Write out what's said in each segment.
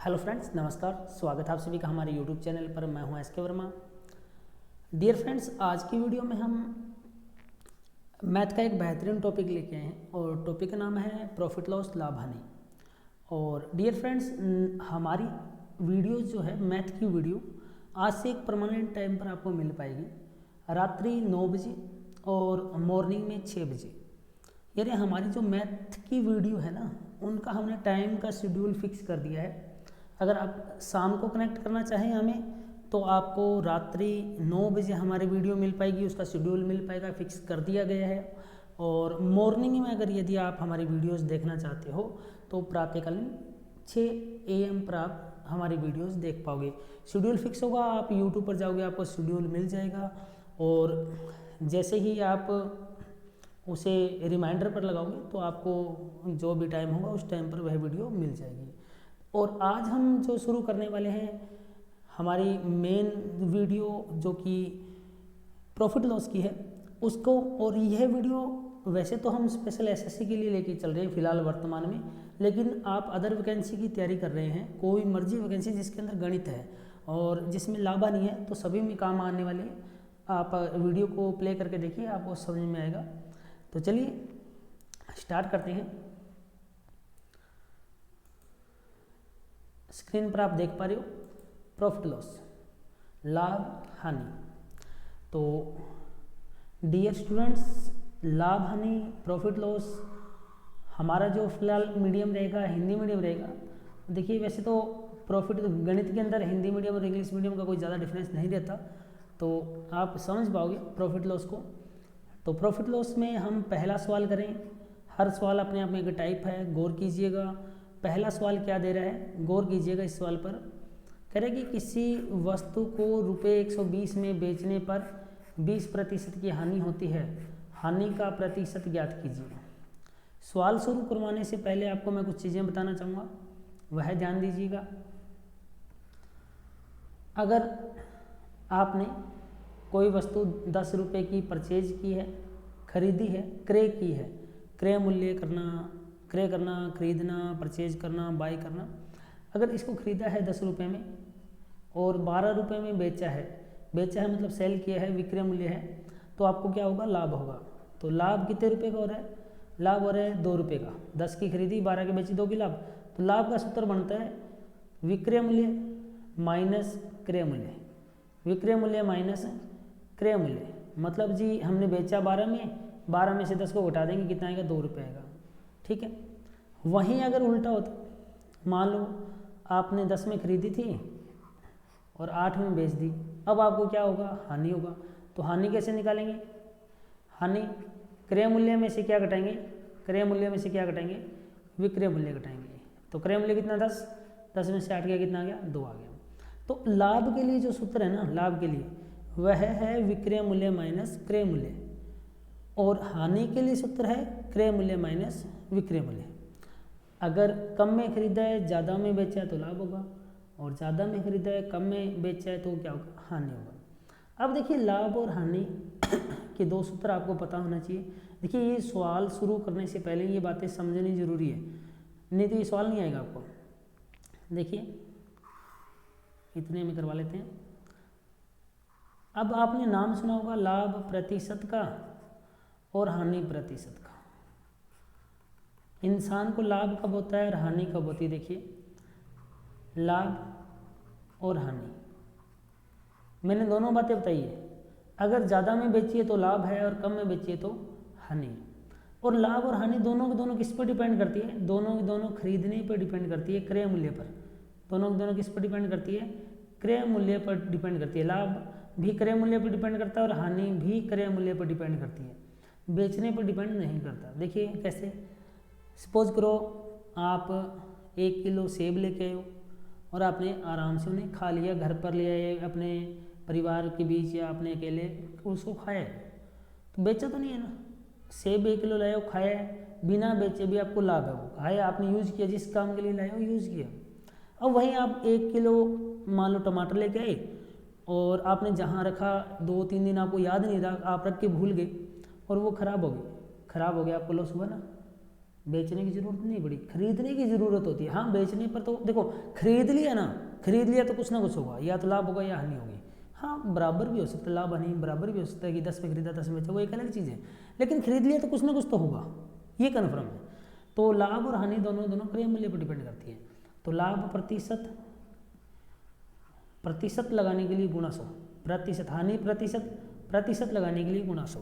Hello friends, नमस्कार। स्वागत है आप सभी का हमारे यूट्यूब चैनल पर। मैं हूं एस के वर्मा। डियर फ्रेंड्स, आज की वीडियो में हम मैथ का एक बेहतरीन टॉपिक लेके आए हैं और टॉपिक का नाम है प्रॉफिट लॉस, लाभ हानि। और डियर फ्रेंड्स, हमारी वीडियोस जो है मैथ की वीडियो आज से एक परमानेंट टाइम पर आपको मिल पाएगी, रात्रि 9 बजे और मॉर्निंग में 6 बजे। यानी हमारी जो मैथ की वीडियो है ना, उनका हमने टाइम का शेड्यूल फिक्स कर दिया है। अगर आप शाम को कनेक्ट करना चाहें हमें, तो आपको रात्रि 9 बजे हमारी वीडियो मिल पाएगी, उसका शेड्यूल मिल पाएगा, फिक्स कर दिया गया है। और मॉर्निंग में अगर यदि आप हमारी वीडियोस देखना चाहते हो तो प्रातःकालीन 6 AM पर आप हमारी वीडियोस देख पाओगे। शेड्यूल फिक्स होगा, आप यूट्यूब पर जाओगे, आपको शेड्यूल मिल जाएगा और जैसे ही आप उसे रिमाइंडर पर लगाओगे तो आपको जो भी टाइम होगा उस टाइम पर वह वीडियो मिल जाएगी। और आज हम जो शुरू करने वाले हैं हमारी मेन वीडियो, जो कि प्रॉफिट लॉस की है उसको। और यह वीडियो वैसे तो हम स्पेशल एसएससी के लिए लेके चल रहे हैं फिलहाल वर्तमान में, लेकिन आप अदर वैकेंसी की तैयारी कर रहे हैं, कोई मर्जी वैकेंसी जिसके अंदर गणित है और जिसमें लाभ नहीं है, तो सभी में काम आने वाली है। आप वीडियो को प्ले करके देखिए, आपको समझ में आएगा। तो चलिए स्टार्ट करते हैं। स्क्रीन पर आप देख पा रहे हो प्रॉफिट लॉस, लाभ हानि। तो डियर स्टूडेंट्स, लाभ हानि, प्रॉफिट लॉस हमारा जो फिलहाल मीडियम रहेगा हिंदी मीडियम रहेगा। देखिए, वैसे तो प्रॉफिट गणित के अंदर हिंदी मीडियम और इंग्लिश मीडियम का कोई ज़्यादा डिफरेंस नहीं रहता, तो आप समझ पाओगे प्रॉफिट लॉस को। तो प्रॉफिट लॉस में हम पहला सवाल करें। हर सवाल अपने आप में एक टाइप है, गौर कीजिएगा। पहला सवाल क्या दे रहा है, गौर कीजिएगा इस सवाल पर। कह रहे कि किसी वस्तु को रुपये 120 में बेचने पर 20% की हानि होती है, हानि का प्रतिशत ज्ञात कीजिए। सवाल शुरू करवाने से पहले आपको मैं कुछ चीज़ें बताना चाहूँगा, वह ध्यान दीजिएगा। अगर आपने कोई वस्तु 10 रुपये की परचेज की है, खरीदी है, क्रय की है, क्रय मूल्य करना, क्रय करना, खरीदना, परचेज करना, बाय करना। अगर इसको खरीदा है 10 रुपये में और 12 रुपये में बेचा है मतलब सेल किया है, विक्रय मूल्य है, तो आपको क्या होगा, लाभ होगा। तो लाभ कितने रुपये का हो रहा है, लाभ हो रहा है 2 रुपये का। 10 की खरीदी, 12 की बेची, 2 की लाभ। तो लाभ का सूत्र बनता है विक्रय मूल्य माइनस क्रय मूल्य, विक्रय मूल्य माइनस क्रय मूल्य। मतलब जी हमने बेचा 12 में से 10 को घटा देंगे, कितना आएगा, 2 रुपये आएगा। ठीक है। वहीं अगर उल्टा होता, मान लो आपने 10 में खरीदी थी और 8 में बेच दी, अब आपको क्या होगा, हानि होगा। तो हानि कैसे निकालेंगे, हानि क्रय मूल्य में से क्या घटाएंगे, क्रय मूल्य में से क्या घटाएंगे, विक्रय मूल्य घटाएंगे। तो क्रय मूल्य कितना, 10 में से 8 गया, कितना आ गया, 2 आ गया। तो लाभ के लिए जो सूत्र है ना, लाभ के लिए वह है विक्रय मूल्य माइनस क्रय मूल्य, और हानि के लिए सूत्र है क्रय मूल्य माइनस विक्रय मूल्य। अगर कम में खरीदा है, ज़्यादा में बेचा है तो लाभ होगा, और ज़्यादा में खरीदा है, कम में बेचा है तो क्या होगा, हानि होगा। अब देखिए, लाभ और हानि के दो सूत्र आपको पता होना चाहिए। देखिए, ये सवाल शुरू करने से पहले ये बातें समझनी जरूरी है, नहीं तो ये सवाल नहीं आएगा आपको। देखिए, इतने में करवा लेते हैं। अब आपने नाम सुना होगा लाभ प्रतिशत का और हानि प्रतिशत का। इंसान को लाभ कब होता है और हानि कब होती है, देखिए, लाभ और हानि मैंने दोनों बातें बताई है। अगर ज़्यादा में बेचिए तो लाभ है और कम में बेचिए तो हानि है। और लाभ और हानि दोनों के दोनों किस पर डिपेंड करती है, दोनों की दोनों खरीदने पर डिपेंड करती है, क्रय मूल्य पर। दोनों की दोनों किस पर डिपेंड करती है, क्रय मूल्य पर डिपेंड करती है। लाभ भी क्रय मूल्य पर डिपेंड करता है और हानि भी क्रय मूल्य पर डिपेंड करती है, बेचने पर डिपेंड नहीं करता। देखिए कैसे, सपोज करो आप 1 किलो सेब लेके आए हो और आपने आराम से उन्हें खा लिया, घर पर ले आए अपने परिवार के बीच या अपने अकेले उसको खाया, तो बेचा तो नहीं है ना। सेब 1 किलो लाए हो, खाया है, बिना बेचे भी आपको लाभ है, वो खाया आपने, यूज़ किया, जिस काम के लिए लाए हो यूज़ किया। अब वहीं आप 1 किलो मान लो टमाटर लेके आए और आपने जहाँ रखा 2-3 दिन आपको याद नहीं रहा, आप रख के भूल गए और वो ख़राब हो गए, ख़राब हो गया, आपको लॉस हुआ ना। बेचने की जरूरत नहीं पड़ी, खरीदने की जरूरत होती है। हाँ बेचने पर तो देखो, खरीद लिया ना, खरीद लिया तो कुछ ना कुछ होगा, या तो लाभ होगा या हानि होगी। हाँ बराबर भी हो सकता है, लाभ हानि बराबर भी हो सकता है कि 10 में खरीदा 10 में बेचा, वो एक अलग चीज़ है, लेकिन खरीद लिया तो कुछ ना कुछ तो होगा, ये कन्फर्म है। तो लाभ और हानि दोनों क्रय मूल्य पर डिपेंड करती है। तो लाभ प्रतिशत लगाने के लिए गुणा 100, प्रतिशत हानि प्रतिशत लगाने के लिए गुणा 100।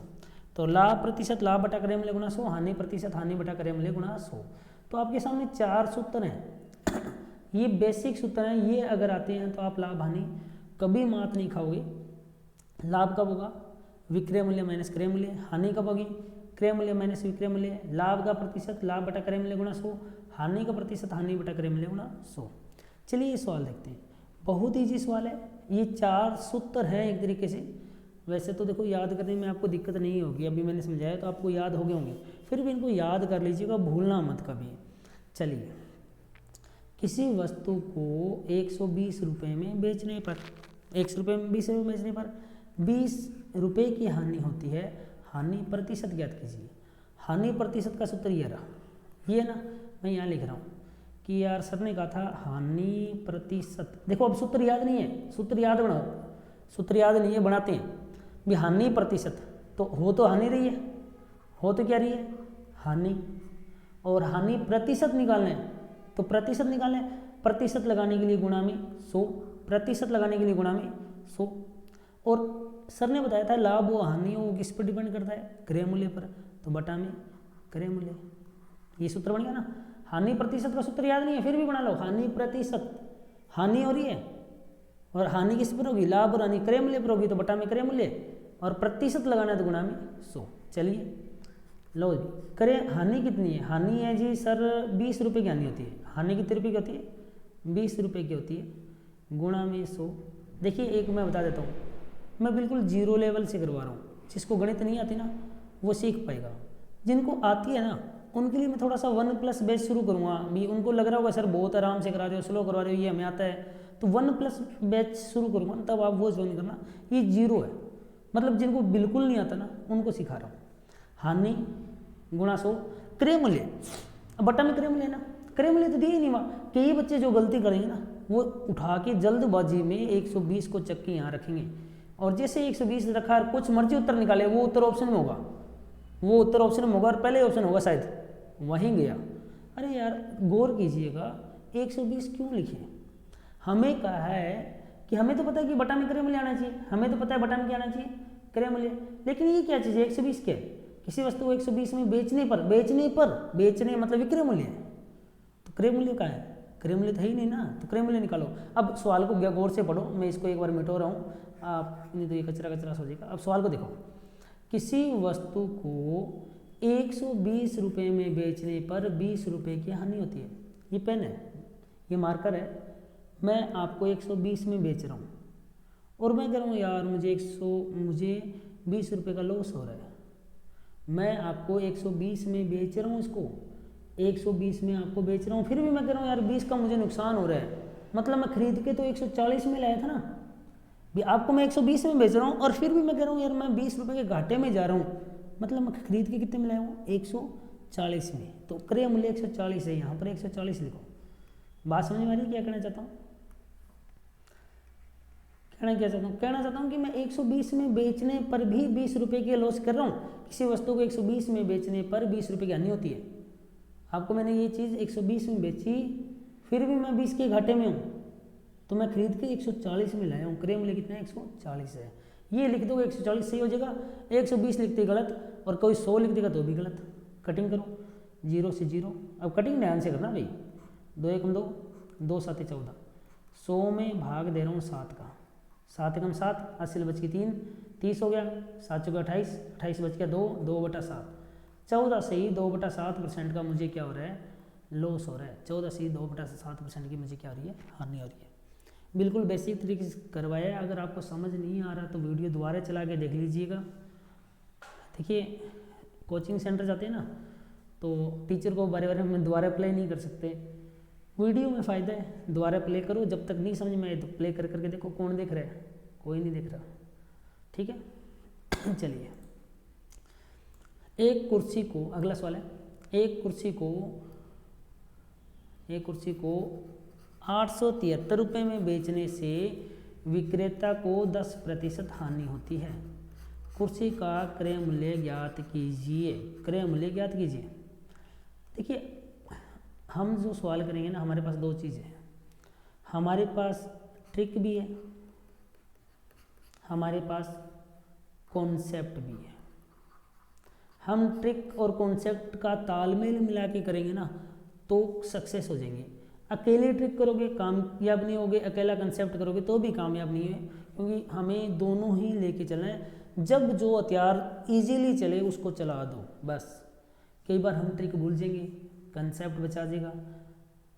तो लाभ प्रतिशत लाभ बटा क्रय मूल्य गुणा 100, हानि प्रतिशत हानि बटा क्रय मूल्य गुणा 100। तो आपके सामने 4 सूत्र हैं, ये बेसिक सूत्र हैं, ये अगर आते हैं तो आप लाभ हानि कभी मात नहीं खाओगे। लाभ कब होगा? विक्रय मूल्य माइनस क्रय मूल्य। हानि कब होगी? क्रय मूल्य माइनस विक्रय मूल्य। लाभ का प्रतिशत लाभ बटा क्रय मूल्य गुणा 100, हानि का प्रतिशत हानि बटा क्रय मूल्य गुणा 100। चलिए ये सवाल देखते हैं, बहुत ईजी सवाल है, ये 4 सूत्र हैं एक तरीके से। वैसे तो देखो याद करने में आपको दिक्कत नहीं होगी, अभी मैंने समझाया तो आपको याद हो गए होंगे, फिर भी इनको याद कर लीजिएगा, भूलना मत कभी। चलिए, किसी वस्तु को 120 रुपये में बेचने पर 100 रुपये में 20 रुपये बेचने पर 20 रुपये की हानि होती है, हानि प्रतिशत ज्ञात कीजिए। हानि प्रतिशत का सूत्र ये रहा, ये ना मैं यहाँ लिख रहा हूँ कि यार सर ने कहा था हानि प्रतिशत। देखो अब सूत्र याद नहीं है, सूत्र याद बनाओ, सूत्र याद नहीं है बनाते हैं भी। हानि प्रतिशत तो हानि रही है, हो तो क्या रही है? हानि। और हानि प्रतिशत निकालना है तो प्रतिशत निकालना है, प्रतिशत लगाने के लिए गुणा में 100, प्रतिशत लगाने के लिए गुणा में 100। और सर ने बताया था लाभ हो हानि हो किस पर डिपेंड करता है? क्रय मूल्य पर, तो बटा में क्रय मूल्य। ये सूत्र बन गया ना। हानि प्रतिशत का सूत्र याद नहीं है फिर भी बना लो, हानि प्रतिशत, हानि हो रही है और हानि किस पर होगी? लाभ और हानि क्रय मूल्य पर होगी, तो बटा में क्रय मूल्य, और प्रतिशत लगाना है तो गुणा में 100। चलिए लो जी, क्रय हानि कितनी है? हानि है जी सर 20 रुपये की हानि होती है। हानि कितने रुपये की होती है? 20 रुपये की होती है, गुणा में 100। देखिए एक मैं बता देता हूँ, मैं बिल्कुल जीरो लेवल से करवा रहा हूँ, जिसको गणित नहीं आती ना वो सीख पाएगा, जिनको आती है ना उनके लिए मैं थोड़ा सा 1+ बैच शुरू करूँगा। भी उनको लग रहा होगा सर बहुत आराम से करा रहे हो, स्लो करवा रहे हो, ये हमें आता है, तो 1+ बैच शुरू करूँगा, तब आप वो ज्वाइन करना। ये जीरो है, मतलब जिनको बिल्कुल नहीं आता ना उनको सिखा रहा हूँ। हानि गुणा 100, क्रय मूल्य, अब बटा में क्रय मूल्य ना, क्रय मूल्य तो दिए ही नहीं वहाँ। कई बच्चे जो गलती करेंगे ना वो उठा के जल्दबाजी में 120 को चक्की यहाँ रखेंगे, और जैसे 120 रखा और कुछ मर्जी उत्तर निकाले, वो उत्तर ऑप्शन में होगा, वो उत्तर ऑप्शन में होगा और पहले ऑप्शन होगा शायद, वहीं गया। अरे यार गौर कीजिएगा, 120 क्यों लिखे? हमें कहा है कि हमें तो पता है कि बटा में क्रय मूल्य आना चाहिए, हमें तो पता है बटा में क्या आना चाहिए? क्रय मूल्य। लेकिन ये क्या चीज़ है 120 क्या है? किसी वस्तु को 120 में बेचने मतलब विक्रय मूल्य है, तो क्रय मूल्य का है? क्रय मूल्य तो है ही नहीं ना, तो क्रय मूल्य निकालो। अब सवाल को गौर से पढ़ो, मैं इसको एक बार मिटो रहा हूँ, आप नहीं तो ये कचरा हो जाएगा। अब सवाल को देखो, किसी वस्तु को 120 रुपये में बेचने पर 20 रुपये की हानि होती है। ये पेन है, ये मार्कर है, मैं आपको 120 में बेच रहा हूँ और मैं कह रहा हूँ यार मुझे 20 रुपये का लॉस हो रहा है। मैं आपको 120 में बेच रहा हूँ, इसको 120 में आपको बेच रहा हूँ, फिर भी मैं कह रहा हूँ यार 20 का मुझे नुकसान हो रहा है। मतलब मैं खरीद के तो 140 में लाया था ना, भी आपको मैं 120 में बेच रहा हूँ और फिर भी मैं कह रहा हूँ यार मैं 20 रुपये के घाटे में जा रहा हूँ। मतलब मैं खरीद के कितने में लाया हूँ? 140 में, तो क्रय मूल्य 140 है, यहाँ पर 140 लिखो। बात समझ में आ रही है क्या कहना चाहता हूँ? कहना चाहता हूँ कि मैं 120 में बेचने पर भी 20 रुपये के लॉस कर रहा हूँ। किसी वस्तु को 120 में बेचने पर 20 रुपये की हानि होती है। आपको मैंने ये चीज़ 120 में बेची, फिर भी मैं 20 के घाटे में हूँ, तो मैं खरीद के 140 में लाया हूँ। क्रय मूल्य कितना है? 140 है। ये लिख दोगे 140 सही हो जाएगा, 120 लिखते गलत, और कोई 100 लिख देगा तो भी गलत। कटिंग करो 0 से 0। अब कटिंग ध्यान से करना भाई, 2 1 2, 2 7 14, 100 में भाग दे रहा हूँ 7 का, 7 एकम 7, 80 बच के 3, 30 हो गया, 7 चौके 28, 28 बच गया 2, 2/7, 14 से ही 2/7% का मुझे क्या हो रहा है? लॉस हो रहा है। 14 से ही 2/7% की मुझे क्या हो रही है? हानि हो रही है। बिल्कुल बेसिक तरीके से करवाया है। अगर आपको समझ नहीं आ रहा तो वीडियो दोबारा चला के देख लीजिएगा। देखिए कोचिंग सेंटर जाते हैं ना तो टीचर को बारे बारे में दोबारा प्ले नहीं कर सकते, वीडियो में फ़ायदा है, दोबारा प्ले करो, जब तक नहीं समझ में आए तो प्ले कर करके देखो। कौन देख रहा है? कोई नहीं देख रहा, ठीक है। चलिए, एक कुर्सी को, अगला सवाल है, एक कुर्सी को 873 रुपये में बेचने से विक्रेता को 10% हानि होती है। कुर्सी का क्रय मूल्य ज्ञात कीजिए। क्रय मूल्य ज्ञात कीजिए। देखिए, हम जो सवाल करेंगे ना, हमारे पास दो चीज़ें हैं। हमारे पास ट्रिक भी है, हमारे पास कॉन्सेप्ट भी है। हम ट्रिक और कॉन्सेप्ट का तालमेल मिला के करेंगे ना तो सक्सेस हो जाएंगे। अकेले ट्रिक करोगे कामयाब नहीं होगे, अकेला कंसेप्ट करोगे तो भी कामयाब नहीं है, क्योंकि हमें दोनों ही लेके चलना है। जब जो हथियार इजीली चले उसको चला दो बस। कई बार हम ट्रिक भूल जाएंगे, कंसेप्ट बचा देगा,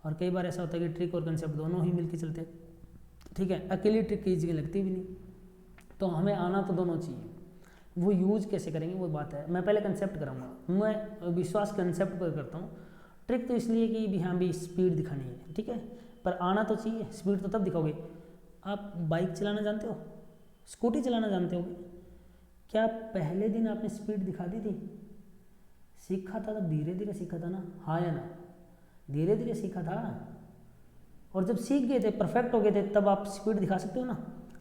और कई बार ऐसा होता है कि ट्रिक और कंसेप्ट दोनों ही मिलके चलते हैं। ठीक है, अकेली ट्रिक की जगह लगती भी नहीं, तो हमें आना तो दोनों चाहिए। वो यूज कैसे करेंगे वो बात है। मैं पहले कंसेप्ट कराऊंगा, मैं विश्वास कंसेप्ट पर करता हूँ। ट्रिक तो इसलिए कि भी हाँ भी स्पीड दिखानी है, ठीक है, पर आना तो चाहिए। स्पीड तो तब दिखाओगे। आप बाइक चलाना जानते हो, स्कूटी चलाना जानते हो, क्या पहले दिन आपने स्पीड दिखा दी थी? सीखा था तब धीरे धीरे सीखा था ना, हाँ या ना? धीरे धीरे सीखा था, और जब सीख गए थे, परफेक्ट हो गए थे, तब आप स्पीड दिखा सकते हो ना।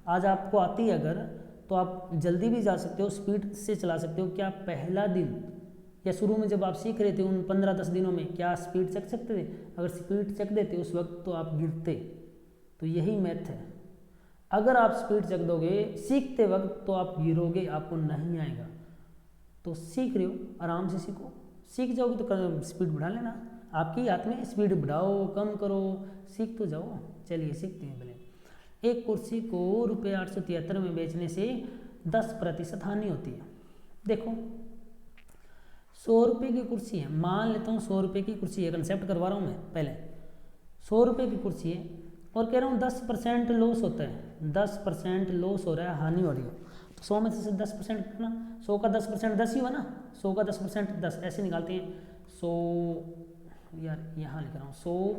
आज आपको आती है अगर, तो आप जल्दी भी जा सकते हो, स्पीड से चला सकते हो। क्या पहला दिन या शुरू में जब आप सीख रहे थे उन 15-10 दिनों में क्या स्पीड चक सकते थे? अगर स्पीड चक देते उस वक्त तो आप गिरते। तो यही मैथ है। अगर आप स्पीड चक दोगे सीखते वक्त तो आप गिरोगे, आपको नहीं आएगा। तो सीख रहे हो, आराम से सीखो। सीख जाओगे तो स्पीड बढ़ा लेना, आपके हाथ में। स्पीड बढ़ाओ कम करो, सीख तो जाओ। चलिए सीखते हैं पहले। एक कुर्सी को रुपये 873 में बेचने से 10% हानि होती है। देखो, 100 रुपये की कुर्सी है, मान लेता हूँ 100 रुपये की कुर्सी है, कंसेप्ट करवा रहा हूँ मैं पहले। 100 रुपये की कुर्सी है और कह रहा हूँ 10% लॉस होता है, 10% लॉस हो रहा है, हानि हो रही है। तो 100 में से 10% कितना? 100 का 10% 10 ही हुआ ना। 100 का 10% 10, ऐसे निकालते हैं। 100 यार यहाँ लिख रहा हूँ, 100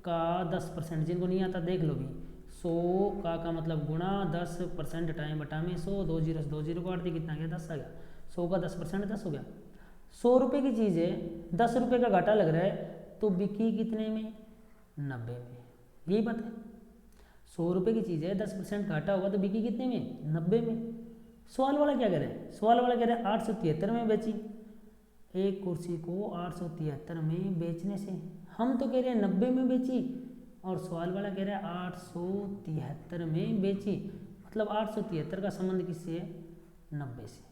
का 10%, जिनको नहीं आता देख लो भी। 100 का मतलब गुणा 10% टाइम बटा में 100, 2 जीरो से 2 जीरो काट दी, कितना गया? 10 आ गया। 100 का 10% 10 हो गया। 100 रुपये की चीज़ है, 10 रुपये का घाटा लग रहा है, तो बिकी कितने में? 90 में। यही बात है। 100 रुपये की चीज़ है, 10% घाटा होगा तो बिकी कितने में? 90 में। सवाल वाला क्या कह रहा है? सवाल वाला कह रहा है 873 में बेची। एक कुर्सी को 873 में बेचने से, हम तो कह रहे हैं 90 में बेची, और सवाल वाला कह रहा है 873 में बेची। मतलब 873 का संबंध किससे है? 90 से।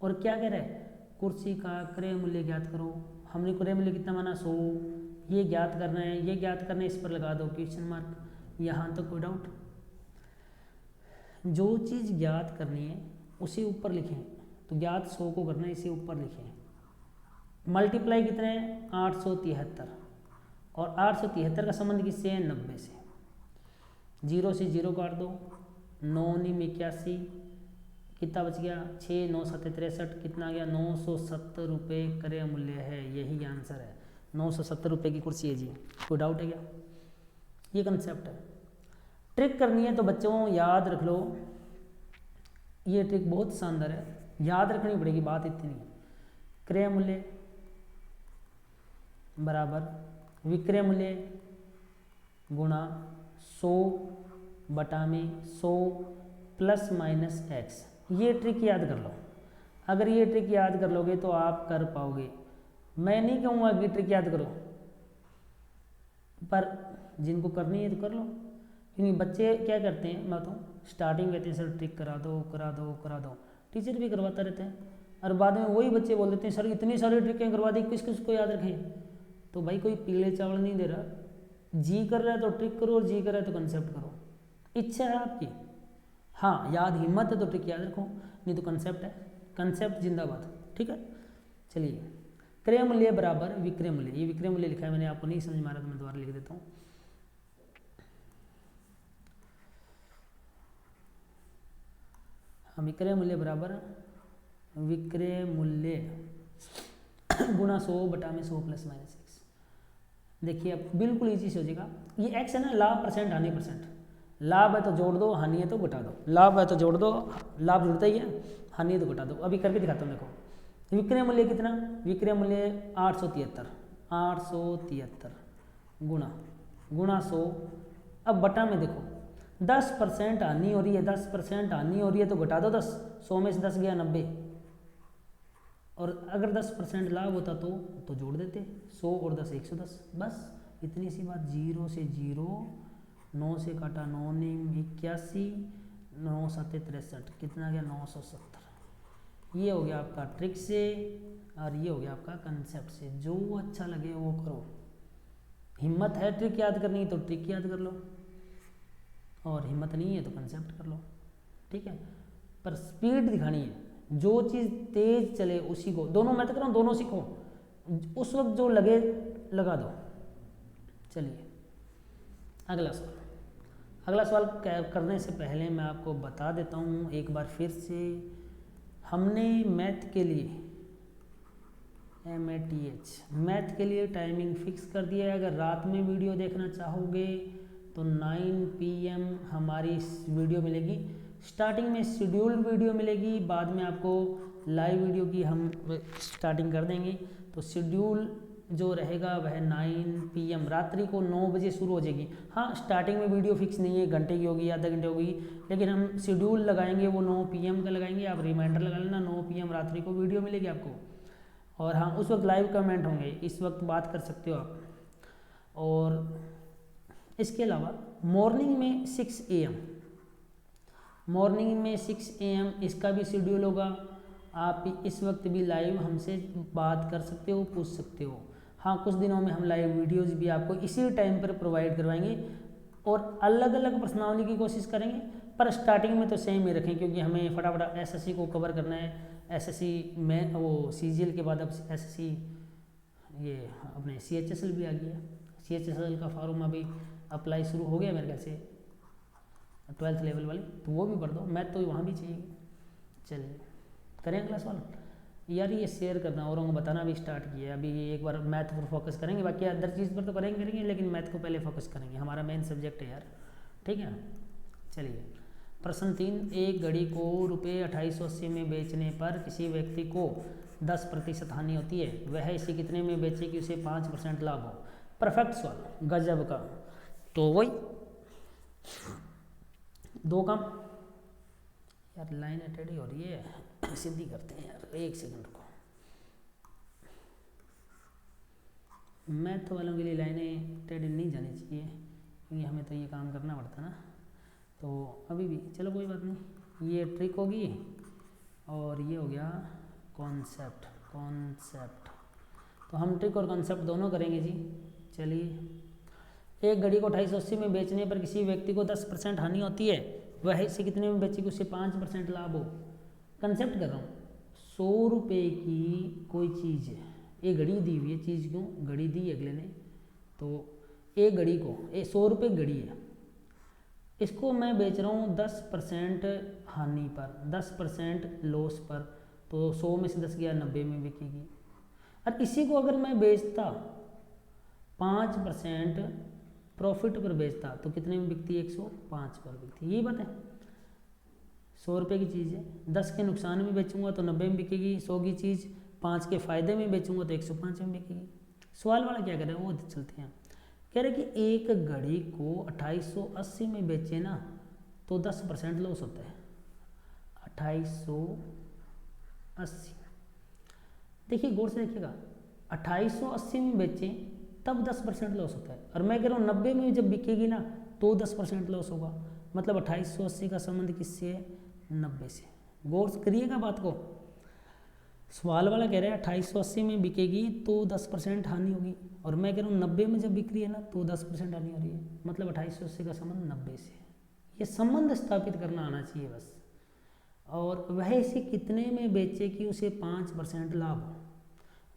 और क्या कह रहा है? कुर्सी का क्रय मूल्य ज्ञात करो। हमने क्रय मूल्य कितना माना? 100। ये ज्ञात करना है, ये ज्ञात करना है, इस पर लगा दो क्वेश्चन मार्क। यहाँ तो कोई डाउट? जो चीज़ ज्ञात करनी है उसे ऊपर लिखें, तो ज्ञात 100 को करना है, इसे ऊपर लिखें। मल्टीप्लाई कितने हैं? 873, और 873 का संबंध किससे है? 90 से। 0 से 0 काट दो, 9 9 81, कितना बच गया? 6 9 7 63, कितना आ गया? 970 रुपये क्रय मूल्य है। यही आंसर है, 970 रुपये की कुर्सी है जी। कोई डाउट है क्या? ये कंसेप्ट है। ट्रिक करनी है तो बच्चों याद रख लो, ये ट्रिक बहुत शानदार है, याद रखनी पड़ेगी, बात इतनी है। क्रय मूल्य बराबर विक्रय मूल्य गुणा 100 बटा में 100 प्लस माइनस x। ये ट्रिक याद कर लो। अगर ये ट्रिक याद कर लोगे तो आप कर पाओगे। मैं नहीं कहूँगा कि ट्रिक याद करो, पर जिनको करनी है तो कर लो। क्योंकि बच्चे क्या करते हैं, मैं बताऊँ, स्टार्टिंग कहते हैं सर ट्रिक करा दो करा दो करा दो, टीचर भी करवाता रहते हैं, और बाद में वही बच्चे बोल देते हैं सर इतनी सारी ट्रिकें करवा दी, किस किस को याद रखें? तो भाई कोई पीले चावल नहीं दे रहा। जी कर रहा है तो ट्रिक करो, और जी कर रहा है तो कंसेप्ट करो। इच्छा है आपकी, हाँ याद हिम्मत है तो ट्रिक याद रखो, नहीं तो कंसेप्ट है, कंसेप्ट जिंदाबाद। ठीक है, चलिए। क्रय मूल्य बराबर विक्रय मूल्य, ये विक्रय मूल्य लिखा है मैंने, आपको नहीं समझ में आ रहा तो मैं दोबारा लिख देता हूँ। हाँ, विक्रय मूल्य बराबर विक्रय मूल्य गुणा 100 बटा में 100 प्लस माइनस x। देखिए अब बिल्कुल इजी से हो जाएगा। ये x है ना, लाभ परसेंट हानि परसेंट। लाभ है तो जोड़ दो, हानि है तो घटा दो। लाभ है तो जोड़ दो, लाभ जुड़ता ही है, हानि है तो घटा दो। अभी करके दिखाता हूँ, देखो विक्रय मूल्य कितना, विक्रय मूल्य 873 गुणा 100 अब बटा में देखो 10% हानि हो रही है, 10% हानि हो रही है तो घटा दो 10, 100 में से 10 गया 90, और अगर 10% लाभ होता तो जोड़ देते 100 और 10 110, बस इतनी सी बात। 0 से 0, 9 से काटा 9 9 81, 9 7 63, कितना गया 970। ये हो गया आपका ट्रिक से और ये हो गया आपका कंसेप्ट से। जो अच्छा लगे वो करो, हिम्मत है ट्रिक याद करनी तो ट्रिक याद कर लो, और हिम्मत नहीं है तो कंसेप्ट कर लो, ठीक है। पर स्पीड दिखानी है, जो चीज़ तेज चले उसी को, दोनों मैं तो कह रहा हूँ दोनों सीखो, उस वक्त जो लगे लगा दो। चलिए अगला सवाल करने से पहले मैं आपको बता देता हूँ एक बार फिर से, हमने मैथ के लिए मैथ के लिए टाइमिंग फिक्स कर दिया है। अगर रात में वीडियो देखना चाहोगे तो 9 PM हमारी वीडियो मिलेगी। स्टार्टिंग में शेड्यूल्ड वीडियो मिलेगी, बाद में आपको लाइव वीडियो की हम स्टार्टिंग कर देंगे। तो शेड्यूल जो रहेगा वह 9 PM रात्रि को 9 बजे शुरू हो जाएगी। हाँ, स्टार्टिंग में वीडियो फिक्स नहीं है, घंटे की होगी, आधा घंटे होगी, लेकिन हम शेड्यूल लगाएंगे वो 9 PM का लगाएंगे। आप रिमाइंडर लगा लेना, 9 PM रात्रि को वीडियो मिलेगी आपको। और हाँ, उस वक्त लाइव कमेंट होंगे, इस वक्त बात कर सकते हो आप। और इसके अलावा मॉर्निंग में 6 AM इसका भी शेड्यूल होगा। आप इस वक्त भी लाइव हमसे बात कर सकते हो, पूछ सकते हो। हाँ, कुछ दिनों में हम लाइव वीडियोज़ भी आपको इसी टाइम पर प्रोवाइड करवाएंगे और अलग अलग प्रश्नावली की कोशिश करेंगे, पर स्टार्टिंग में तो सेम ही रखें, क्योंकि हमें फटाफट SSC को कवर करना है। SSC में वो CGL के बाद अब SSC ये अपने CHSL भी आ गया। CHSL का फॉर्म अभी अप्लाई शुरू हो गया मेरे ख्याल से, 12th लेवल वाले, तो वो भी भर दो, मैथ तो वहाँ भी चाहिए। चलिए करें अगला सवाल। यार ये शेयर करना औरों को बताना भी स्टार्ट किया, अभी एक बार मैथ पर फोकस करेंगे, बाकी अदर चीज़ पर तो करेंगे, लेकिन मैथ को पहले फोकस करेंगे, हमारा मेन सब्जेक्ट है यार, ठीक है। चलिए प्रश्न 3, एक घड़ी को ₹2880 में बेचने पर किसी व्यक्ति को 10% हानि होती है, वह इसे कितने में बेचे कि उसे 5% लाभ हो। परफेक्ट सवाल, गजब का। तो वही 2 काम यार, लाइन टेढ़ी हो रही है, सीधी करते हैं यार, 1 सेकंड को। मैथ वालों के लिए लाइनें टेढ़ी नहीं जानी चाहिए, क्योंकि हमें तो ये काम करना पड़ता ना। तो अभी भी चलो कोई बात नहीं, ये ट्रिक होगी और ये हो गया कॉन्सेप्ट। तो हम ट्रिक और कॉन्सेप्ट दोनों करेंगे जी। चलिए, एक घड़ी को 2880 में बेचने पर किसी व्यक्ति को 10% हानि होती है, वह इसे कितने में बेचे कि उससे 5% लाभ हो। कंसेप्ट कर रहा हूँ, 100 रुपये की कोई चीज़ है, एक घड़ी दी हुई है, चीज़ क्यों घड़ी दी अगले ने, तो एक घड़ी को 100 रुपये घड़ी है, इसको मैं बेच रहा हूँ 10% हानि पर, 10% लॉस पर, तो 100 में से 10 गया 90 में बिकेगी। और इसी को अगर मैं बेचता 5% प्रॉफिट पर बेचता तो कितने में बिकती है, 105 पर बिकती है। यही बात है, 100 रुपये की चीज़ है, 10 के नुकसान में बेचूंगा तो 90 में बिकेगी, 100 की चीज़ 5 के फ़ायदे में बेचूंगा तो 105 में बिकेगी। सवाल वाला क्या कर रहा है वो चलते हैं। कह रहे कि एक घड़ी को 2880 में बेचे ना तो 10% लॉस होता है। 2880, देखिए गौर से देखिएगा, 2880 में बेचें तब 10% लॉस होता है, और मैं कह रहा हूँ 90 में जब बिकेगी ना तो 10% लॉस होगा। मतलब 2880 का संबंध किससे है, 90 से। गौर करिएगा बात को, सवाल वाला कह रहा है 2880 में बिकेगी तो 10% हानि होगी, और मैं कह रहा हूँ 90 में जब बिक रही है ना तो 10% हानि हो रही है। मतलब 2880 का संबंध 90 से। ये संबंध स्थापित करना आना चाहिए बस। और वह इसे कितने में बेचे कि उसे 5% लाभ हो,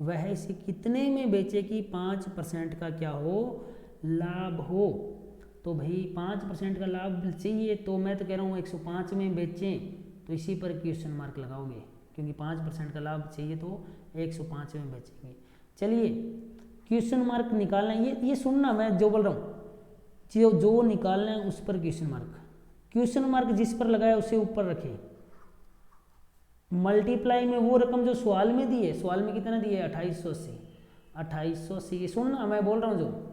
वह इसे कितने में बेचे कि 5% का क्या हो, लाभ हो। तो भाई 5% का लाभ चाहिए, तो मैं तो कह रहा हूँ 105 में बेचें, तो इसी पर क्वेश्चन मार्क लगाओगे, क्योंकि 5% का लाभ चाहिए तो 105 में बेचेंगे। चलिए क्वेश्चन मार्क निकालना है, ये सुनना मैं जो बोल रहा हूँ, जो निकालना है उस पर क्वेश्चन मार्क जिस पर लगाया उसे ऊपर रखें, मल्टीप्लाई में वो रकम जो सवाल में दी है, सवाल में कितना दी है 2880, 2880 सुनना मैं बोल रहा हूँ,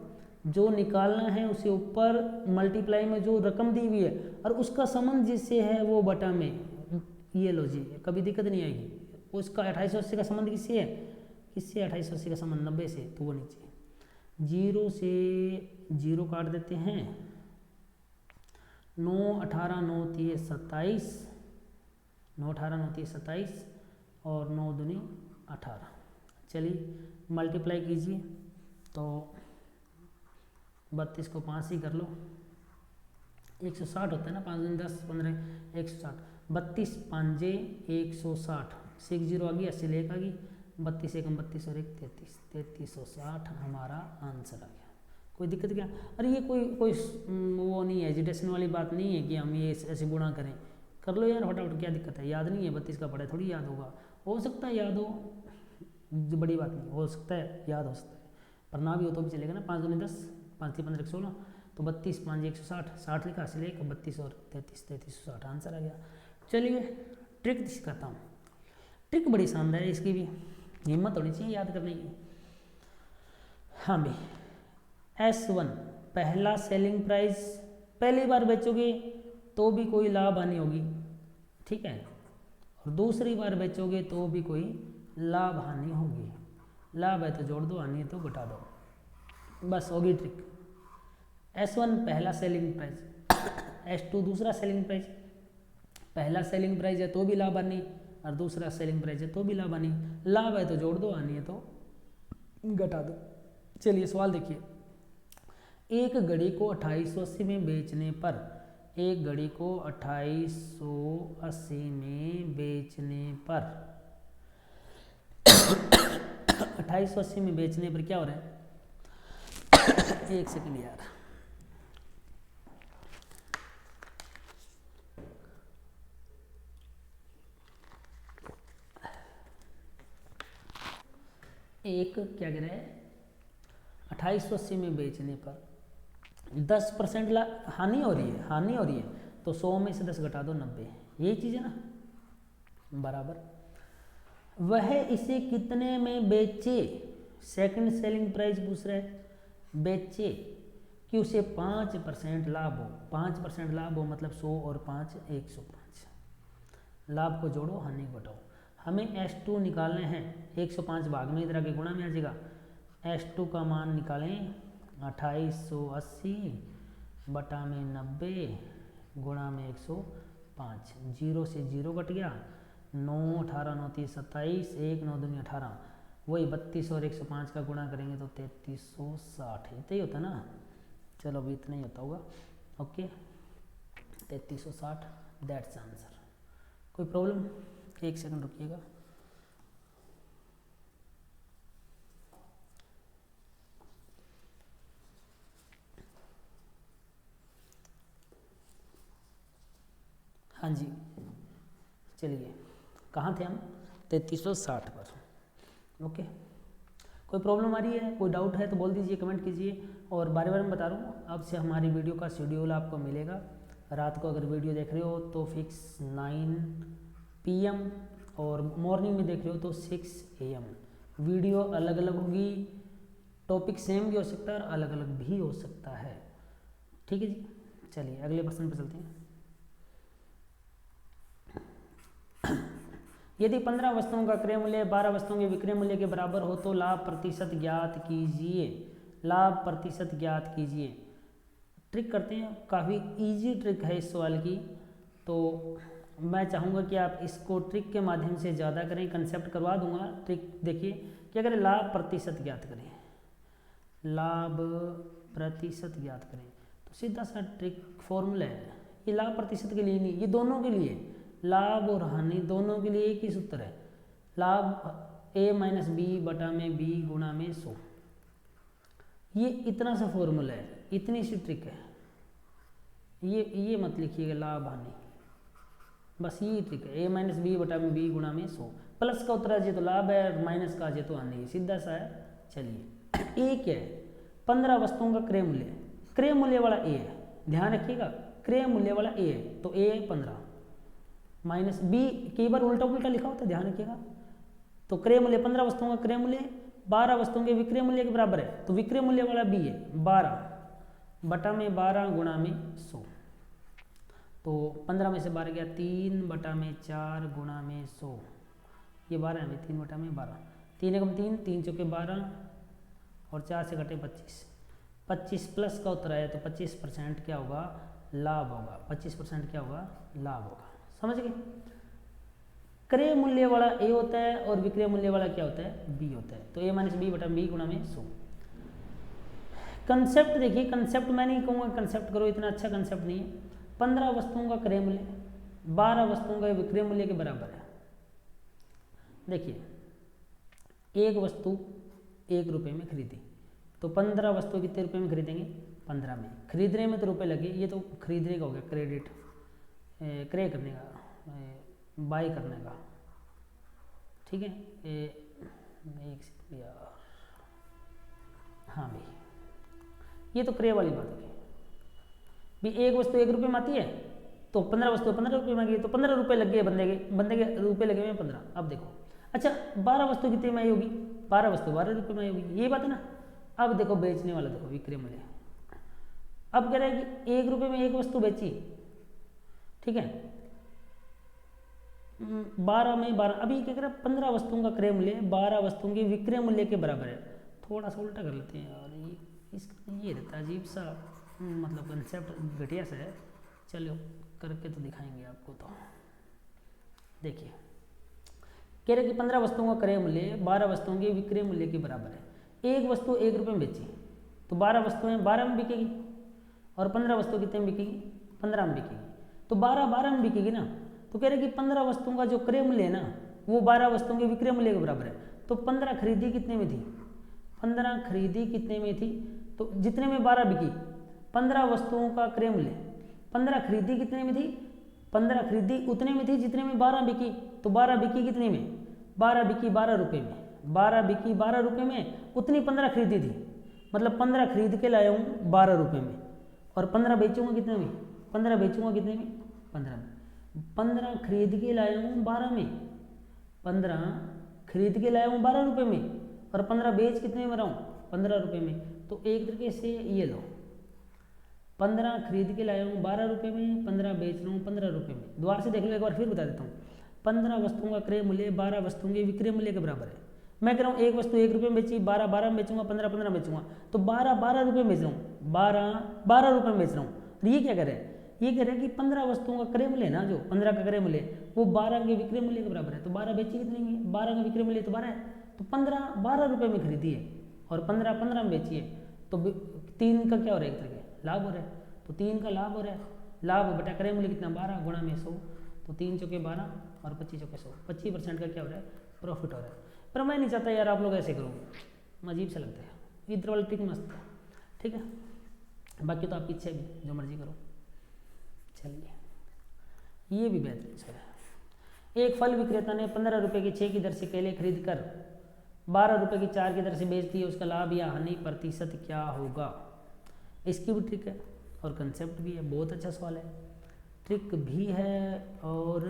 जो निकालना है उसे ऊपर मल्टीप्लाई में जो रकम दी हुई है और उसका संबंध जिससे है वो बटा में, ये लो जी, कभी दिक्कत नहीं आएगी। उसका 2880 का संबंध किससे है, किससे 2880 का संबंध 90 से, तो वो नीचे 0 से 0 काट देते हैं, 9 18 9 30 27, 9 18 9 30 27 और 9 दूनी 18। चलिए मल्टीप्लाई कीजिए तो 32 को 5 ही कर लो, 160 होता है ना, 5 दूनी 10 15 160, 32 5 160, 6 0 आ गई, 80 लेक आ गई, 32 एकम 32 और 1 33, 3360 हमारा आंसर आ गया। कोई दिक्कत क्या? अरे ये कोई वो नहीं है, एजिटेशन वाली बात नहीं है कि हम ये ऐसे गुणा करें, कर लो यार फटाफट, क्या दिक्कत है? याद नहीं है 32 का पढ़ा थोड़ी याद होगा, हो सकता है याद हो, जो बड़ी बात नहीं, हो सकता है याद हो सकता है, पर ना भी हो तो भी चलेगा ना। 5 दूनी 10, 5 3 15 16, तो 32 5 160, 60 लिखा, 80 लेक 32 और 33 3360 आंसर आ गया। चलिए ट्रिक सिखाता हूँ, ट्रिक बड़ी शानदार है, इसकी भी हिम्मत होनी चाहिए याद करने की। हाँ भाई S1 पहला सेलिंग प्राइस, पहली बार बेचोगे तो भी कोई लाभ हानि होगी, ठीक है, और दूसरी बार बेचोगे तो भी कोई लाभ हानि होगी। लाभ है तो जोड़ दो, हानि है तो घटा दो, बस होगी ट्रिक। S1 पहला सेलिंग प्राइस, S2 दूसरा सेलिंग प्राइस, पहला सेलिंग प्राइस है तो भी लाभ हानि और दूसरा सेलिंग प्राइस है तो भी लाभ हानि, लाभ है तो जोड़ दो, हानि है तो घटा दो। चलिए सवाल देखिए, एक घड़ी को 2880 में बेचने पर, एक घड़ी को 2880 में बेचने पर 2880 में बेचने पर क्या हो रहा है? एक सेकंड यार, एक क्या कह रहा है, 2880 में बेचने पर 10% हानि हो रही है, हानि हो रही है, तो 100 में से 10 घटा दो 90, यही चीज़ है ना, बराबर। वह इसे कितने में बेचे, सेकंड सेलिंग प्राइस पूछ रहा है, बेचे कि उसे 5% लाभ हो, 5% लाभ हो मतलब 100 और 5 105, लाभ को जोड़ो हानि को घटाओ। हमें S2 निकालने हैं, 105 भाग में इधर आगे गुणा में आ जाएगा, S2 का मान निकालें 2880 बटा में 90 गुणा में 105, 0 से 0 कट गया, 9 18 9 30 27, 1 9 दूनी 18, वही 32 और 105 का गुणा करेंगे तो 3360, इतना ही होता है ना, चलो अभी इतना ही होता होगा, ओके 3360 दैट्स आंसर। कोई प्रॉब्लम? एक सेकंड रुकिएगा, हाँ जी चलिए, कहाँ थे हम? 3360 पर, ओके। कोई प्रॉब्लम आ रही है, कोई डाउट है तो बोल दीजिए, कमेंट कीजिए। और बार बार मैं बता रहा हूँ, अब से हमारी वीडियो का शेड्यूल आपको मिलेगा। रात को अगर वीडियो देख रहे हो तो फिक्स 9 PM और मॉर्निंग में देख रहे हो तो 6 AM। वीडियो अलग अलग होगी, टॉपिक सेम भी हो सकता है और अलग अलग भी हो सकता है, ठीक है जी। चलिए अगले प्रश्न पर चलते हैं। यदि 15 वस्तुओं का क्रय मूल्य 12 वस्तुओं के विक्रय मूल्य के बराबर हो तो लाभ प्रतिशत ज्ञात कीजिए, लाभ प्रतिशत ज्ञात कीजिए। ट्रिक करते हैं, काफ़ी इजी ट्रिक है इस सवाल की, तो मैं चाहूँगा कि आप इसको ट्रिक के माध्यम से ज़्यादा करें, कंसेप्ट करवा दूंगा। ट्रिक देखिए, क्या करें, लाभ प्रतिशत ज्ञात करें, लाभ प्रतिशत ज्ञात करें, तो सीधा सा ट्रिक फॉर्मूला है, ये लाभ प्रतिशत के लिए नहीं, ये दोनों के लिए, लाभ और हानि दोनों के लिए एक ही सूत्र है, लाभ A माइनस B बटा में B गुणा में 100, ये इतना सा फॉर्मूला है, इतनी सी ट्रिक है, ये मत लिखिएगा लाभ हानि, बस ये ट्रिक है, A माइनस B बटा में B गुणा में 100, प्लस का उत्तर आ जाए तो लाभ है, माइनस का आ जाए तो हानि, सीधा सा है। चलिए ए क्या है, 15 वस्तुओं का क्रय मूल्य, क्रय मूल्य वाला ए है, ध्यान रखिएगा, क्रय मूल्य वाला ए है, तो ए 15, माइनस बी, कई बार उल्टा उल्टा लिखा होता है, ध्यान रखिएगा। तो क्रय मूल्य 15 वस्तुओं का क्रय मूल्य 12 वस्तुओं के विक्रय मूल्य के बराबर है, तो विक्रय मूल्य वाला बी है 12 बटा में 12 गुणा में 100। तो 15 में से 12 गया 3 बटा में 4 गुणा में 100, ये 12 है 3 बटा में 12, 3 एकम 3, 3 चौके 12 और 4 से घटे 25, 25 प्लस का उत्तर आया, तो 25% क्या होगा, लाभ होगा। 25% क्या होगा, लाभ होगा। समझ गए। क्रय मूल्य वाला ए होता है और विक्रय मूल्य वाला क्या होता है, बी होता है। तो ए माइनस बी बटा बी गुणा में 100। कंसेप्ट देखिए, कंसेप्ट मैं नहीं कहूँगा कंसेप्ट करो, इतना अच्छा कंसेप्ट नहीं है। 15 वस्तुओं का क्रय मूल्य 12 वस्तुओं का विक्रय मूल्य के बराबर है। देखिए, एक वस्तु 1 रुपये में खरीदी, तो 15 वस्तु कितने रुपये में खरीदेंगे, 15 में। खरीदने में तो रुपये लगे, ये तो खरीदने का हो गया, क्रेडिट क्रय करने का, बाय करने का, ठीक है। एक यार, हाँ भाई, ये तो क्रय वाली बात है भी। एक वस्तु 1 रुपये में आती है, तो 15 वस्तु 15 रुपये में आ गई, तो 15 रुपये लग गए बंदे के रुपये लगे हुए 15। अब देखो, अच्छा 12 वस्तु कितने में आई होगी, 12 वस्तु 12 रुपये में आई होगी, ये बात है ना। अब देखो बेचने वाला, देखो विक्रय मूल्य, अब कह रहा है कि 1 रुपये में एक वस्तु बेची, ठीक है, 12 में 12, अभी क्या कह रहा है 15 वस्तुओं का क्रय मूल्य 12 वस्तुओं के विक्रय मूल्य के बराबर है। थोड़ा सा उल्टा कर लेते हैं और ये रहता है अजीब सा, मतलब कंसेप्ट घटिया सा है। चलो करके तो दिखाएंगे आपको। तो देखिए, कह रहे कि 15 वस्तुओं का क्रय मूल्य 12 वस्तुओं के विक्रय मूल्य के बराबर है। एक वस्तु 1 रुपये में बेची, तो 12 वस्तुएं 12 में बिकेगी, और 15 वस्तु कितने में बिकेगी, 15 में बिकेगी, तो 12 में बिकेगी ना। तो कह रहे कि 15 वस्तुओं का जो क्रय मूल्य है ना, वो 12 वस्तुओं के विक्रय मूल्य के बराबर है। तो 15 खरीदी कितने में थी, 15 खरीदी कितने में थी, तो जितने में 12 बिकी, 15 वस्तुओं का क्रय मूल्य 15 खरीदी कितने में थी, 15 खरीदी उतने में थी जितने में 12 बिकी। तो 12 बिकी कितने में, 12 बिकी 12 रुपये में, 12 बिकी 12 रुपये में, उतनी 15 खरीदी थी, मतलब 15 खरीद के लाया हूँ 12 रुपये में, और 15 बेचूंगा कितने में, 15 बेचूंगा कितने में, 15 में। 15 खरीद के लाया हूँ 12 में, 15 खरीद के लाया हूँ 12 रुपये में, और 15 बेच कितने में रहा हूँ, 15 रुपये में। तो एक तरीके से ये लो, 15 खरीद के लाया हूँ 12 रुपये में, 15 बेच रहा हूँ 15 रुपये में। दोबारा से देख लो, एक बार फिर बता देता हूँ। 15 वस्तुओं का क्रय मूल्य 12 वस्तुओं के विक्रय मूल्य के बराबर है। मैं कह रहा हूँ एक वस्तु 1 रुपये में बेची, 12 में बेचूंगा, 15 में बेचूंगा, तो 12 रुपये में बेच रहा हूँ, 12 रुपये में बेच रहा हूँ। और ये क्या कह रहे हैं, ये कह रहे हैं कि 15 वस्तुओं का क्रय मूल्य ना, जो 15 का क्रय मूल्य वो 12 के विक्रय मूल्य के बराबर है। तो 12 बेची कितने में, 12 का विक्रय मूल्य तो 12 है, तो 15 12 रुपये में खरीदी है और 15 में बेची है, तो 3 का क्या हो रहा है, एक तरह के लाभ हो रहा है। तो 3 का लाभ हो रहा है, लाभ बटा क्रय मूल्य कितना 12 गुणा में 100, तो 3 चौके 12 और 25 चौके 100, 25% का क्या हो रहा है, प्रॉफिट हो रहा है। पर मैं नहीं चाहता यार आप लोग ऐसे करो, अजीब सा लगता है। इधर वाली ट्रिक मस्त है, ठीक है, बाकी तो आपकी इच्छा भी, जो मर्जी करो। चलिए, ये भी बेहतरीन है। एक फल विक्रेता ने 15 रुपये की 6 की दर से केले खरीद कर 12 रुपये की 4 की दर से बेच दिए, उसका लाभ या हानि प्रतिशत क्या होगा। इसकी भी ट्रिक है और कंसेप्ट भी है, बहुत अच्छा सवाल है, ट्रिक भी है और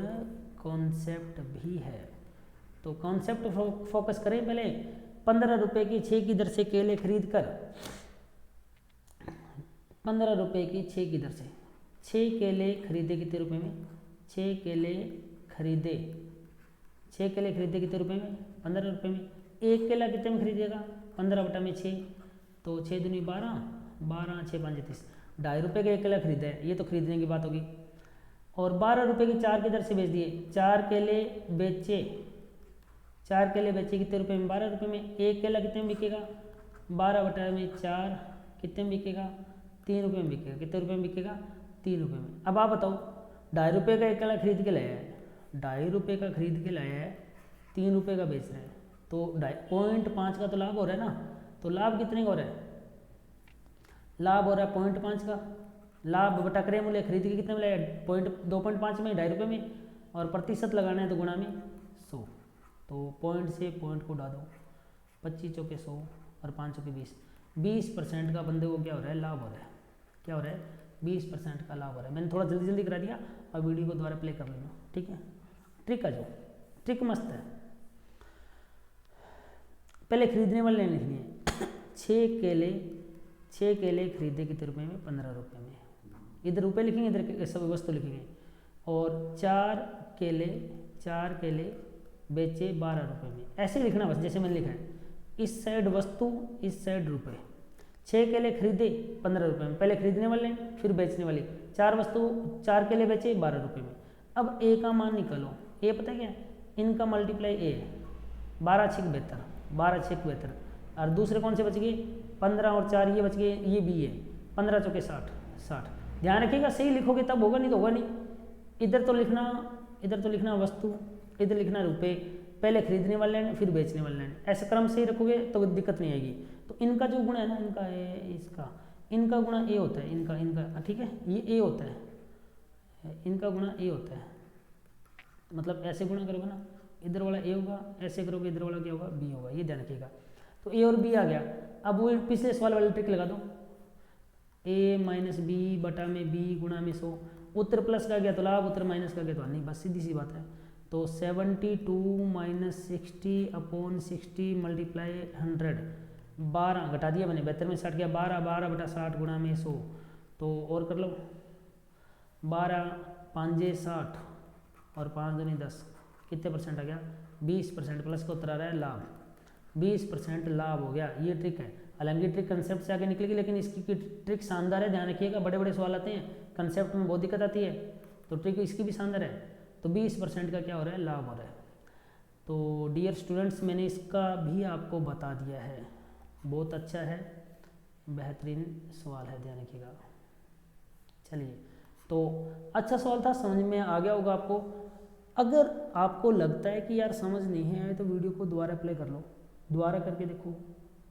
कॉन्सेप्ट भी है। तो कॉन्सेप्ट फोकस करें पहले। 15 रुपये की 6 की दर से केले खरीद कर, 15 रुपये की 6 की दर से 6 केले खरीदे कितने रुपए में, 6 केले खरीदे, 6 केले खरीदे कितने रुपए में, 15 रुपये में। एक केला कितने में खरीदेगा, 15 बटा में 6, तो 6 दूनी 12, 12 6 5 30, 2.5 रुपये का एक केला खरीदा है, ये तो खरीदने की बात होगी। और 12 रुपये की 4 की दर से बेच दिए, 4 केले बेचे, 4 केले बेचे कितने रुपये में, 12 रुपये में। एक केला कितने में बिकेगा, 12 बटा में 4 कितने में बिकेगा, 3 रुपये में बिकेगा। कितने रुपये में बिकेगा, 3 रुपये में। अब आप बताओ, 2.5 रुपये का एक केला खरीद के लाया है, 2.5 रुपये का खरीद के लाया है, 3 रुपये का बेच रहे हैं, तो 0.5 का तो लाभ हो रहा है ना। तो लाभ कितने का हो रहा है, लाभ हो रहा है 0.5 का। लाभ बटा क्रय मूल्य, खरीद के कितने में लाया, 2.5 में, 2.5 रुपये में, और प्रतिशत लगाना है तो गुणा में 100। तो पॉइंट से पॉइंट को उड़ा दो, 25 चौके 100 और 5 चौके 20, 20% का बंदे को क्या हो रहा है, लाभ हो रहा है। क्या हो रहा है, 20% का लाभ हो रहा है। मैंने थोड़ा जल्दी जल्दी करा दिया और वीडियो को दोबारा प्ले कर लेना, ठीक है। ट्रिक आ जाओ, ट्रिक मस्त है। पहले खरीदने वाले लाइन लिखनी है, 6 केले खरीदे कितने रुपए में, 15 रुपये में। इधर रुपये लिखेंगे, इधर सब वस्तु लिखेंगे। और 4 केले बेचे 12 रुपये में, ऐसे लिखना बस जैसे मैंने लिखा है। इस साइड वस्तु, इस साइड रुपये। 6 केले खरीदे 15 रुपये में, पहले खरीदने वाले फिर बेचने वाले। 4 केले बेचे 12 रुपये में। अब ए का मान निकालो, ए पता है क्या है, इनका मल्टीप्लाई ए है, 12 6 72, 12 6 72। और दूसरे कौन से बच गए, 15 और 4 ये बच गए, ये बी है, 15 चौके 60। ध्यान रखिएगा, सही लिखोगे तब होगा, नहीं तो होगा नहीं। इधर तो लिखना वस्तु, इधर लिखना रुपये, पहले खरीदने वाले लाइन फिर बेचने वाले लाइन, ऐसे क्रम से ही रखोगे तो दिक्कत नहीं आएगी। तो इनका जो गुणा है ना, इनका ए, इसका इनका गुणा ए होता है, इनका ठीक है, ये ए होता है, इनका गुणा ए होता है। मतलब ऐसे गुणा करोगे ना, इधर वाला ए होगा, ऐसे करोगे इधर वाला क्या होगा, बी होगा, ये ध्यान रखिएगा। तो ए और बी आ गया। अब वो पिछले सवाल वाली ट्रिक लगा दो, ए माइनस बी बटा में बी गुणा में 100। उत्तर प्लस का गया तो लाभ, उत्तर माइनस का गया तो हानि, बस सीधी सी बात है। तो 72 माइनस 60 अपॉन 60 मल्टीप्लाई 100, 12 घटा दिया मैंने, 72 में 60 गया, 12 बटा 60 गुणा में 100। तो और कर लो, 12 5 60 और 5 दूनी 10, कितने परसेंट आ गया, 20%। प्लस का उत्तर आ रहा है लाभ, 20% लाभ हो गया। ये ट्रिक है, हालांकि ट्रिक कंसेप्ट से आगे निकलेगी, लेकिन इसकी ट्रिक शानदार है। ध्यान रखिएगा, बड़े बड़े सवाल आते हैं, कंसेप्ट में बहुत दिक्कत आती है, तो ट्रिक इसकी भी शानदार है। तो 20% का क्या हो रहा है, लाभ हो रहा है। तो डियर स्टूडेंट्स, मैंने इसका भी आपको बता दिया है, बहुत अच्छा है, बेहतरीन सवाल है, ध्यान रखिएगा। चलिए, तो अच्छा सवाल था, समझ में आ गया होगा आपको। अगर आपको लगता है कि यार समझ नहीं है तो वीडियो को दोबारा प्ले कर लो, दोबारा करके देखो,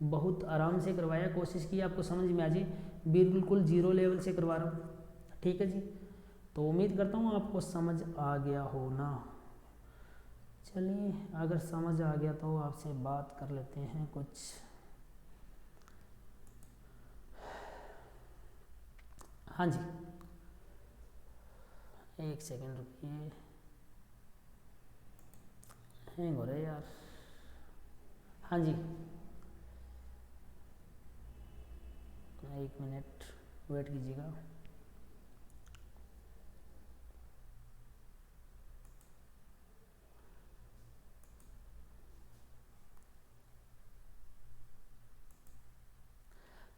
बहुत आराम से करवाया, कोशिश की आपको समझ में आ जाए, बिल्कुल 0 लेवल से करवा रहा हूँ, ठीक है जी। तो उम्मीद करता हूँ आपको समझ आ गया हो ना। चलिए, अगर समझ आ गया तो आपसे बात कर लेते हैं कुछ। हाँ जी, एक सेकंड रुकिए, हैंग हो रहा है यार। हाँ जी, 1 मिनट वेट कीजिएगा।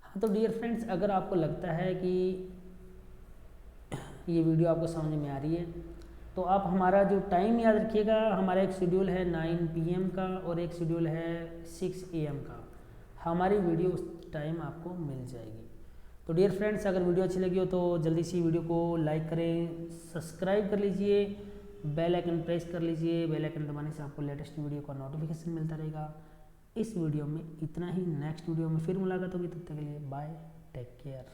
हाँ, तो डियर फ्रेंड्स, अगर आपको लगता है कि ये वीडियो आपको समझ में आ रही है, तो आप हमारा जो टाइम याद रखिएगा, हमारा एक शेड्यूल है 9 PM का और एक शेड्यूल है 6 AM का। हमारी वीडियो उस टाइम आपको मिल जाएगी। तो डियर फ्रेंड्स, अगर वीडियो अच्छी लगी हो तो जल्दी से वीडियो को लाइक करें, सब्सक्राइब कर लीजिए, बेल आइकन प्रेस कर लीजिए। बेल आइकन दबाने से आपको लेटेस्ट वीडियो का नोटिफिकेशन मिलता रहेगा। इस वीडियो में इतना ही, नेक्स्ट वीडियो में फिर मुलाकात होगी, तब तक के लिए बाय, टेक केयर।